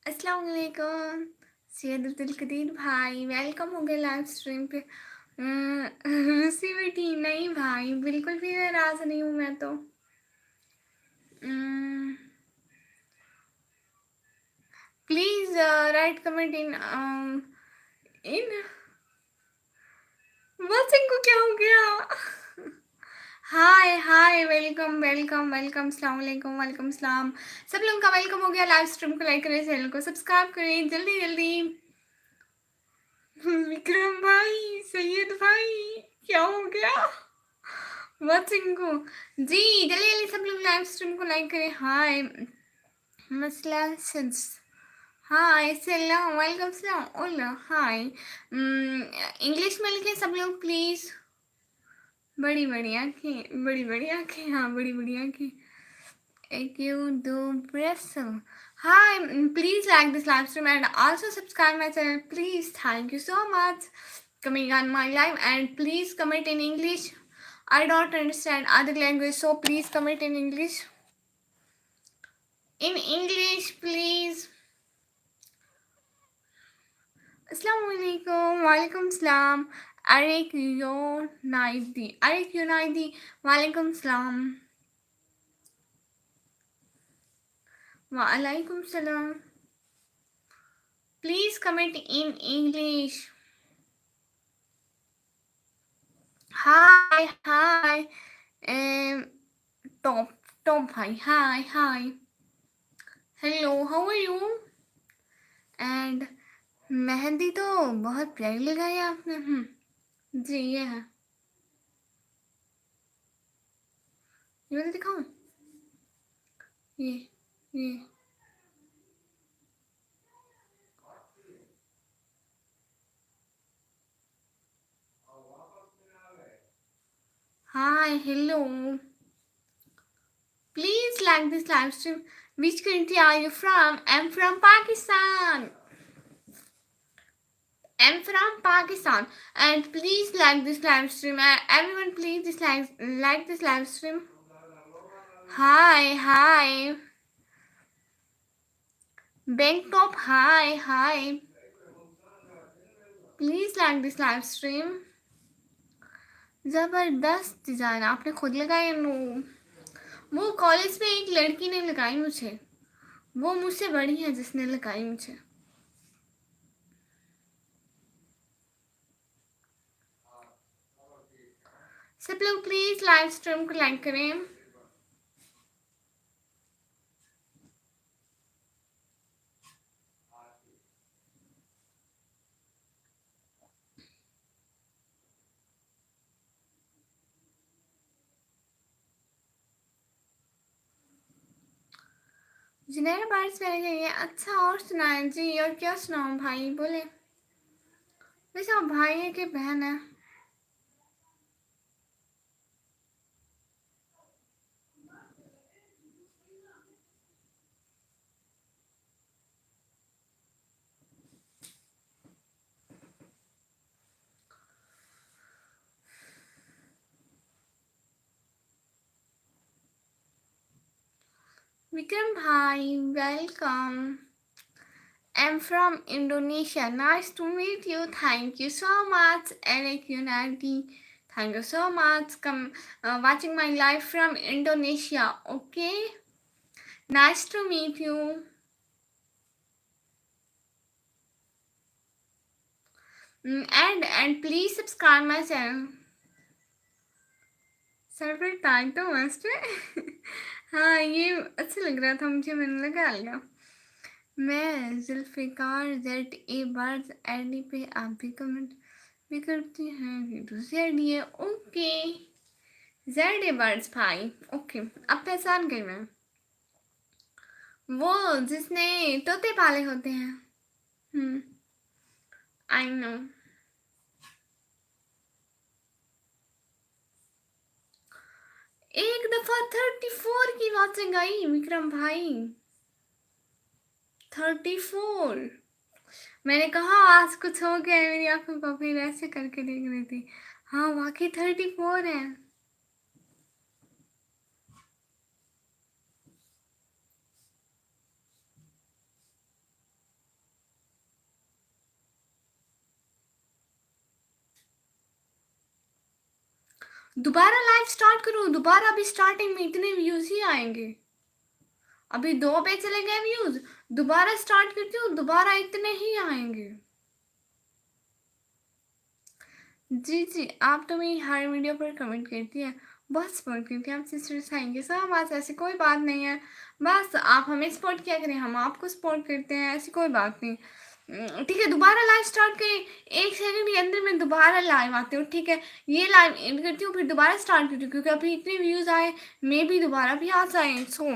अस्सलाम वालेकुम सैयद अब्दुल कदीर भाई, वेलकम हो गया लाइव स्ट्रीम पे। रूसी बेटी नहीं भाई, बिल्कुल भी नाराज नहीं हूँ मैं तो। प्लीज राइट कमेंट इन बस इनको क्या हो गया। हाय हाय, वेलकम वेलकम वेलकम, अस्सलाम वालेकुम, वालेकुम सलाम। सब लोगों का वेलकम हो गया। लाइव स्ट्रीम को लाइक करें, चैनल को सब्सक्राइब करें जल्दी जल्दी। विक्रम भाई, सैयद भाई, क्या हो गया? बहुत सिंकू जी, जल्दी जल्दी सब लोग लाइव स्ट्रीम को लाइक करें। हाय मसला सिंस, हाय सलाम वालेकुम सलाम, ओला हाय। इंग्लिश में लिखे सब लोग प्लीज। बड़ी बड़ी आंखें, बड़ी बड़ी आंखें, हाँ बड़ी बड़ी आंखें। एक you do press. Hi, please like this live stream and also subscribe my channel. Please, thank you so much coming on my live, and please comment in English. I don't understand other language, so please comment in English. In English, please. Assalamualaikum, walaikum salam. Arik Yunaidi, Arik Yunaidi, walaikum salam. Wa alaikum salam. Please comment in English. Hi, hi. Um, Top, Top, hi, hi, hi. Hello, how are you? And mehndi तो बहुत प्यारी लगाई आपने। जी ये है, ये वाला दिखाऊं? ये ये Hi, hello. Please like this live stream. Which country are you from? I'm from Pakistan. I'm from Pakistan. And please like this live stream. Everyone, please like this live stream. Hi, hi. Bangkok, hi, hi. Please like this live stream. जबरदस्त design आपने खुद लगाई। वो college में एक लड़की ने लगाई मुझे, वो मुझसे बड़ी है जिसने लगाई मुझे। सब लोग प्लीज लाइव स्ट्रीम को लाइक करें। जिन्हें पार्ट्स मेरे चाहिए। अच्छा और सुनाए जी, और क्या सुनाऊं भाई बोले? वैसे आप भाई है कि बहन है? Vikram bhai, welcome. I'm from Indonesia. Nice to meet you. Thank you so much, Eric Unity. Thank you so much. Come watching my live from Indonesia. Okay. Nice to meet you. And please subscribe my channel. Sir पर ताज तो मस्त है। हाँ ये अच्छा लग रहा था मुझे, मैंने लगा लिया। मैं Zulfikar Z A bars ID पे आप भी कमेंट भी करती हैं। वीडियो जेड ये ओके, जेड ए बार्स भाई ओके। अब पहचान गई मैं, वो जिसने तोते पाले होते हैं। I know. एक दफा 34 की वॉचिंग आई विक्रम भाई, 34। मैंने कहा आज कुछ हो गया है, मेरी आंखों को फिर ऐसे करके देख रही थी। हाँ वाकई 34 है। दोबारा लाइव स्टार्ट करो, दोबारा अभी स्टार्टिंग में इतने व्यूज ही आएंगे। अभी 2 पे चले गए व्यूज, दोबारा स्टार्ट करती हूँ, दोबारा इतने ही आएंगे। जी जी, आप तो मेरी हर वीडियो पर कमेंट करती है, बहुत सपोर्ट करती है आप sisters. Thank you so much. ऐसी कोई बात नहीं है, बस आप हमें सपोर्ट किया करें, हम आपको सपोर्ट करते हैं, ऐसी कोई बात नहीं। ठीक है, दोबारा लाइव स्टार्ट करें, 1 सेकंड के अंदर मैं दोबारा लाइव आती हूँ। ठीक है, ये लाइव एंड करती हूँ, फिर दोबारा स्टार्ट करती हूँ, क्योंकि अभी इतने व्यूज़ आए, मे भी दोबारा भी आ जाए। सो